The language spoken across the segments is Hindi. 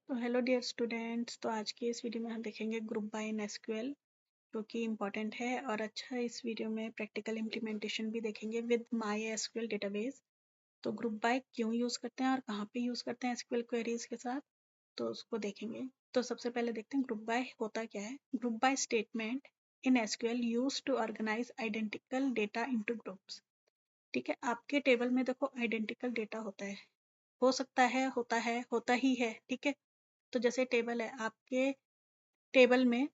तो हेलो डियर स्टूडेंट्स, तो आज की इस वीडियो में हम देखेंगे ग्रुप बाय इन एसक्यूएल, जो कि इम्पॉर्टेंट है। और अच्छा, इस वीडियो में प्रैक्टिकल इम्प्लीमेंटेशन भी देखेंगे विद माई एसक्यूएल डेटाबेस। तो ग्रुप बाय क्यों यूज़ करते हैं और कहाँ पे यूज़ करते हैं एसक्यूएल क्वेरीज के साथ, तो उसको देखेंगे। तो सबसे पहले देखते हैं ग्रुप बाय होता क्या है। Group by statement in SQL use to organise identical data into groups. ठीक है, आपके टेबल में देखो आइडेंटिकल डेटा होता है, हो सकता है, होता ही है। ठीक है, तो जैसे टेबल है, आपके टेबल में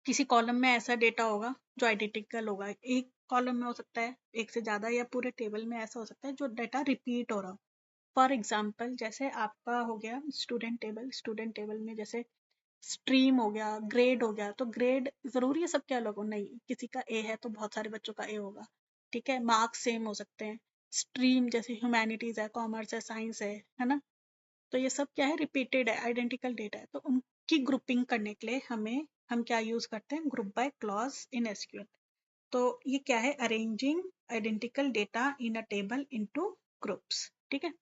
किसी कॉलम में ऐसा डेटा होगा जो आइडेंटिकल होगा। एक कॉलम में हो सकता है एक से ज़्यादा, या पूरे टेबल में ऐसा हो सकता है जो डेटा रिपीट हो रहा हो। फॉर एग्जाम्पल, जैसे आपका हो गया स्टूडेंट टेबल में जैसे स्ट्रीम हो गया, ग्रेड हो गया। तो ग्रेड ज़रूरी है सबके अलग हो? नहीं, किसी का ए है तो बहुत सारे बच्चों का ए होगा। ठीक है, मार्क्स सेम हो सकते हैं। स्ट्रीम जैसे ह्यूमैनिटीज़ है, कॉमर्स है, साइंस है ना। तो ये सब क्या है, रिपीटेड है, आइडेंटिकल डेटा है। तो उनकी ग्रुपिंग करने के लिए हम क्या यूज करते हैं, group by clause in SQL. तो ये क्या है, अरेंजिंग आइडेंटिकल डेटा इन अ टेबल इनटू ग्रुप्स। ठीक है,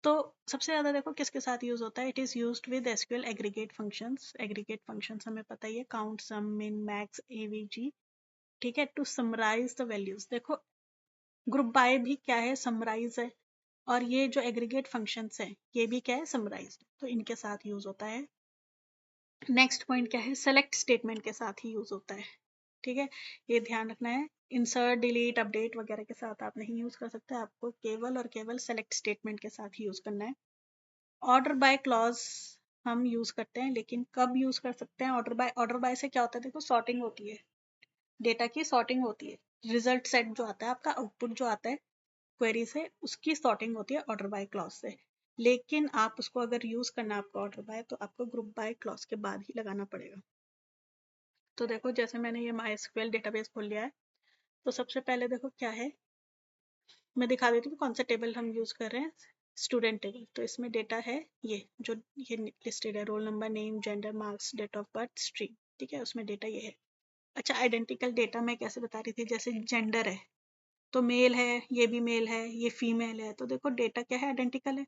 तो सबसे ज्यादा देखो किसके साथ यूज होता है, it is used with SQL aggregate functions. Aggregate functions हमें पता ही है, काउंट, सम, मिन, मैक्स, एवीजी। ठीक है, टू समराइज द वैल्यूज। देखो ग्रुप बाय भी क्या है, समराइज है। और ये जो एग्रीगेट फंक्शंस हैं ये भी क्या है, समराइज्ड। तो इनके साथ यूज होता है। नेक्स्ट पॉइंट क्या है, सेलेक्ट स्टेटमेंट के साथ ही यूज होता है। ठीक है, ये ध्यान रखना है। इंसर्ट, डिलीट, अपडेट वगैरह के साथ आप नहीं यूज कर सकते, आपको केवल और केवल सेलेक्ट स्टेटमेंट के साथ ही यूज करना है। ऑर्डर बाय क्लॉज हम यूज करते हैं, लेकिन कब यूज कर सकते हैं ऑर्डर बाय? ऑर्डर बाय से क्या होता है, देखो सॉर्टिंग होती है, डेटा की सॉर्टिंग होती है। रिजल्ट सेट जो आता है आपका, आउटपुट जो आता है क्वेरी से, उसकी सॉर्टिंग होती है ऑर्डर बाय क्लॉज से। लेकिन आप उसको अगर यूज करना है आपको ऑर्डर बाय, तो आपको ग्रुप बाय क्लॉज के बाद ही लगाना पड़ेगा। तो देखो जैसे मैंने ये माई एसक्यूएल डेटाबेस खोल लिया है, तो सबसे पहले देखो क्या है, मैं दिखा देती हूँ कौन सा टेबल हम यूज कर रहे हैं। स्टूडेंट टेबल, तो इसमें डेटा है ये जो ये लिस्टेड है, roll number, name, gender, marks, date of birth, stream. ठीक है, उसमें डेटा ये है। अच्छा, आइडेंटिकल डेटा मैं कैसे बता रही थी, जैसे जेंडर है तो मेल है, ये भी मेल है, ये फीमेल है, तो देखो डेटा क्या है, आइडेंटिकल है।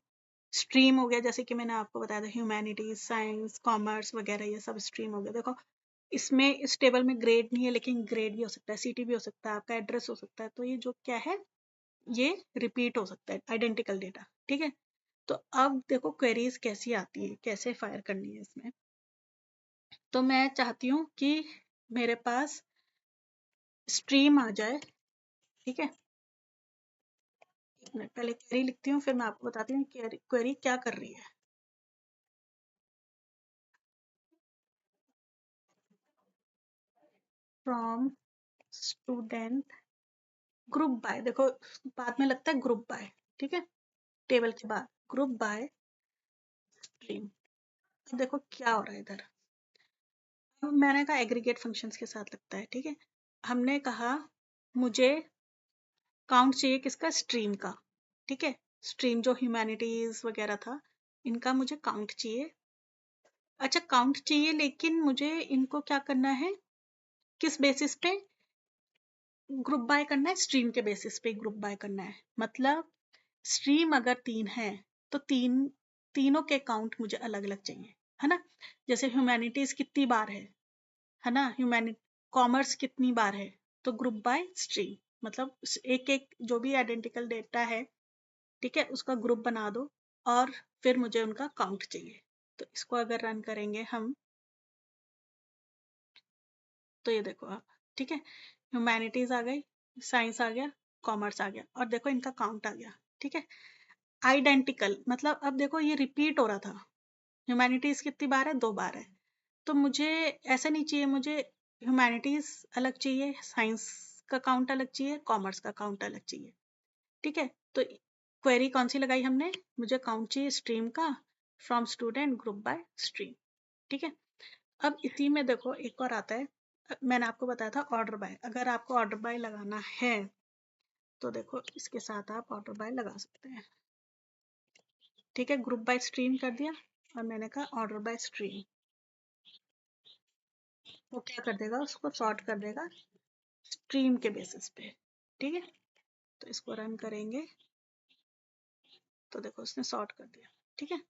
स्ट्रीम हो गया, जैसे कि मैंने आपको बताया था, ह्यूमैनिटीज, साइंस, कॉमर्स वगैरह, ये सब स्ट्रीम हो गया। देखो इसमें इस टेबल में ग्रेड नहीं है, लेकिन ग्रेड भी हो सकता है, सिटी भी हो सकता है, आपका एड्रेस हो सकता है। तो ये जो क्या है, ये रिपीट हो सकता है, आइडेंटिकल डेटा। ठीक है, तो अब देखो क्वेरीज कैसी आती है, कैसे फायर करनी है इसमें। तो मैं चाहती हूँ कि मेरे पास स्ट्रीम आ जाए। ठीक है, एक मिनट, पहले क्वेरी लिखती हूँ, फिर मैं आपको बताती हूँ क्वेरी क्या कर रही है। फ्रॉम स्टूडेंट ग्रुप बाय, देखो बाद में लगता है ग्रुप बाय। ठीक है, टेबल के बाद ग्रुप बाय स्ट्रीम। अब देखो क्या हो रहा है इधर, अब मैंने कहा एग्रीगेट फंक्शंस के साथ लगता है। ठीक है, हमने कहा मुझे काउंट चाहिए किसका, स्ट्रीम का। ठीक है, स्ट्रीम जो ह्यूमैनिटीज वगैरह था, इनका मुझे काउंट चाहिए। अच्छा, काउंट चाहिए, लेकिन मुझे इनको क्या करना है, किस बेसिस पे ग्रुप बाय करना है, स्ट्रीम के बेसिस पे ग्रुप बाय करना है। मतलब स्ट्रीम अगर 3 है तो तीनों के काउंट मुझे अलग अलग चाहिए, है ना। जैसे ह्यूमैनिटीज कितनी बार है ना, ह्यूमैनिटी, कॉमर्स कितनी बार है, तो ग्रुप बाय स्ट्रीम। मतलब एक एक जो भी आइडेंटिकल डेटा है, ठीक है, उसका ग्रुप बना दो और फिर मुझे उनका काउंट चाहिए। तो इसको अगर रन करेंगे हम, तो ये देखो आप, ठीक है, ह्यूमैनिटीज आ गई, साइंस आ गया, कॉमर्स आ गया, और देखो इनका काउंट आ गया। ठीक है, आइडेंटिकल मतलब अब देखो ये रिपीट हो रहा था। ह्यूमैनिटीज कितनी बार है, 2 बार है। तो मुझे ऐसा नहीं चाहिए, मुझे ह्यूमैनिटीज अलग चाहिए, साइंस का काउंट अलग चाहिए, कॉमर्स का काउंट अलग चाहिए। ठीक है, तो क्वेरी कौन सी लगाई हमने, मुझे काउंट चाहिए स्ट्रीम का, from student group by stream. ठीक है, अब इसी में देखो एक और आता है, मैंने आपको बताया था ऑर्डर बाय। अगर आपको ऑर्डर बाय लगाना है तो देखो इसके साथ आप ऑर्डर बाय लगा सकते हैं। ठीक है, ग्रुप बाय स्ट्रीम कर दिया, और मैंने कहा ऑर्डर बाय स्ट्रीम। वो क्या कर देगा, उसको सॉर्ट कर देगा स्ट्रीम के बेसिस पे। ठीक है, तो इसको रन करेंगे, तो देखो उसने सॉर्ट कर दिया। ठीक है,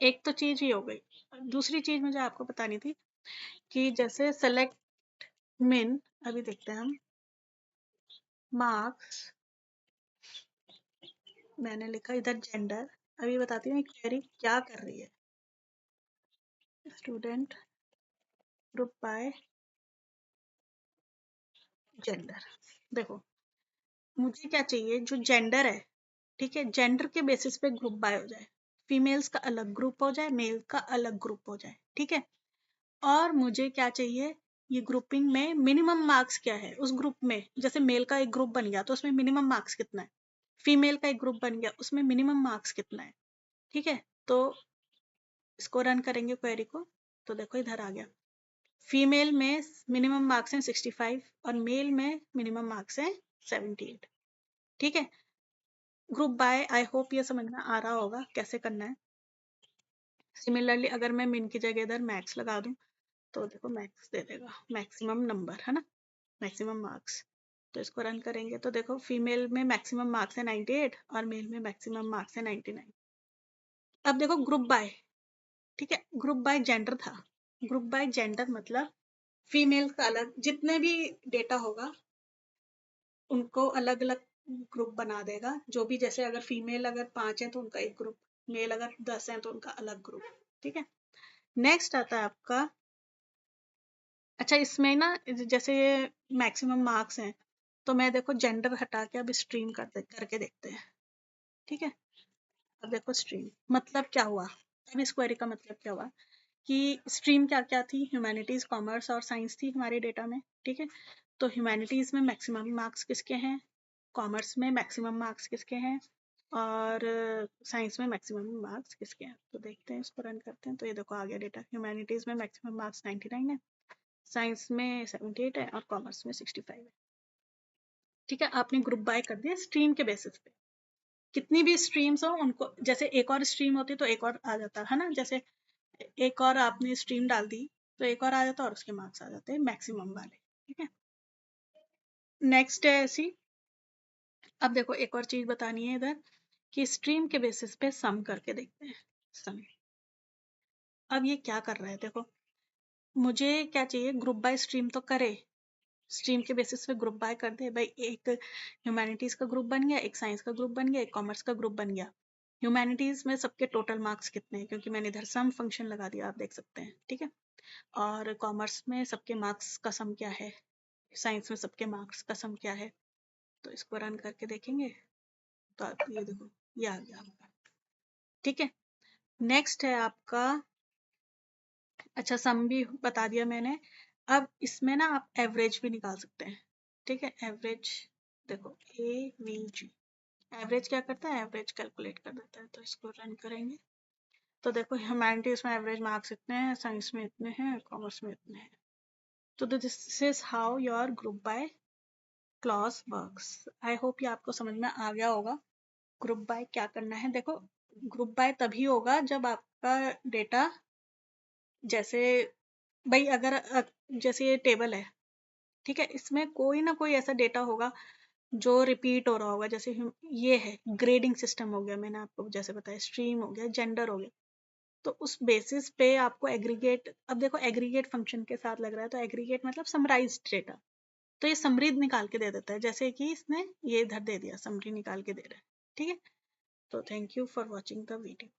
एक तो चीज ही हो गई। दूसरी चीज मुझे आपको बतानी थी कि जैसे सेलेक्ट मिन, अभी देखते हैं हम मार्क्स, मैंने लिखा इधर जेंडर, अभी बताती हूँ क्वेरी क्या कर रही है। स्टूडेंट ग्रुप बाय जेंडर, देखो मुझे क्या चाहिए, जो जेंडर है, ठीक है, जेंडर के बेसिस पे ग्रुप बाय हो जाए, फीमेल्स का अलग ग्रुप हो जाए, मेल का अलग ग्रुप हो जाए, ठीक है। और मुझे क्या चाहिए, ये ग्रुपिंग में मिनिमम मार्क्स क्या है उस ग्रुप में, जैसे मेल का एक ग्रुप बन गया तो उसमें मिनिमम मार्क्स कितना है, फीमेल का एक ग्रुप बन गया उसमें मिनिमम मार्क्स कितना है, ठीक है। तो इसको रन करेंगे क्वेरी को, तो देखो इधर आ गया, फीमेल में मिनिमम मार्क्स हैं 65 और मेल में मिनिमम मार्क्स हैं 78, ठीक है। ग्रुप बाय, आई होप ये समझ में आ रहा होगा कैसे करना है। सिमिलरली अगर मैं मिन की जगह इधर मैक्स लगा दूं तो देखो मैक्स दे देगा, मैक्सिमम नंबर है ना, मैक्सिमम मार्क्स। तो इसको रन करेंगे तो देखो फीमेल में मैक्सिमम मार्क्स है 98 और मेल में मैक्सिमम मार्क्स है 99। अब देखो ग्रुप बाय, ठीक है, ग्रुप बाय जेंडर था, ग्रुप बाय जेंडर मतलब फीमेल का अलग, जितने भी डेटा होगा उनको अलग अलग ग्रुप बना देगा, जो भी, जैसे अगर फीमेल अगर 5 है तो उनका एक ग्रुप, मेल अगर 10 है तो उनका अलग ग्रुप, ठीक है। नेक्स्ट आता है आपका, अच्छा इसमें ना जैसे मैक्सिमम मार्क्स हैं तो मैं देखो जेंडर हटा के अब स्ट्रीम करके देखते हैं, ठीक है। अब देखो स्ट्रीम मतलब क्या हुआ, अब इस क्वेरी का मतलब क्या हुआ कि स्ट्रीम क्या क्या थी, ह्यूमैनिटीज, कॉमर्स और साइंस थी हमारे डेटा में, ठीक है। तो ह्यूमैनिटीज में मैक्सिमम मार्क्स किसके हैं, कॉमर्स में मैक्सिमम मार्क्स किसके हैं, और साइंस में मैक्सिमम मार्क्स किसके हैं। तो देखते हैं, इसको रन करते हैं तो ये देखो आ गया डेटा, ह्यूमैनिटीज में मैक्सिमम मार्क्स 99 है, साइंस में 78 है और कॉमर्स में 65 है, ठीक है। आपने ग्रुप बाय कर दिया स्ट्रीम के बेसिस पे, कितनी भी स्ट्रीम्स हो उनको, जैसे एक और स्ट्रीम होती तो एक और आ जाता है ना, जैसे एक और आपने स्ट्रीम डाल दी तो एक और आ जाता और उसके मार्क्स आ जाते हैं मैक्सिमम वाले, ठीक है। नेक्स्ट है ऐसी, अब देखो एक और चीज बतानी है इधर कि स्ट्रीम के बेसिस पे सम करके देखते हैं, सम। अब ये क्या कर रहा है, देखो मुझे क्या चाहिए, ग्रुप बाय स्ट्रीम तो करे, स्ट्रीम के बेसिस पे ग्रुप बाय कर दे भाई, एक ह्यूमैनिटीज का ग्रुप बन गया, एक साइंस का ग्रुप बन गया, एक कॉमर्स का ग्रुप बन गया। ह्यूमैनिटीज में सबके टोटल मार्क्स कितने हैं, क्योंकि मैंने इधर सम फंक्शन लगा दिया, आप देख सकते हैं, ठीक है। और कॉमर्स में सबके मार्क्स का सम क्या है, साइंस में सबके मार्क्स का सम क्या है। तो इसको रन करके देखेंगे तो आप ये देखो ये आ गया आपका, ठीक है। नेक्स्ट है आपका, अच्छा सम भी बता दिया मैंने। अब इसमें ना आप एवरेज भी निकाल सकते हैं, ठीक है। एवरेज देखो AVG, एवरेज क्या करता है, एवरेज कैलकुलेट कर देता है। तो इसको रन करेंगे तो देखो ह्यूमैनिटीज में एवरेज मार्क्स इतने हैं, साइंस में इतने हैं, कॉमर्स में इतने हैं। तो this is how your group by clause works. I hope ये आपको समझ में आ गया होगा ग्रुप बाय क्या करना है। देखो ग्रुप बाय तभी होगा जब आपका डेटा, जैसे भाई अगर जैसे ये टेबल है, ठीक है, इसमें कोई ना कोई ऐसा डेटा होगा जो रिपीट हो रहा होगा, जैसे ये है ग्रेडिंग सिस्टम हो गया, मैंने आपको जैसे बताया, स्ट्रीम हो गया, जेंडर हो गया। तो उस बेसिस पे आपको एग्रीगेट, अब देखो एग्रीगेट फंक्शन के साथ लग रहा है तो एग्रीगेट मतलब समराइज डेटा, तो ये समरी निकाल के दे देता है, जैसे कि इसने ये इधर दे दिया, समरी निकाल के दे रहा है, ठीक है। तो thank you for watching the video.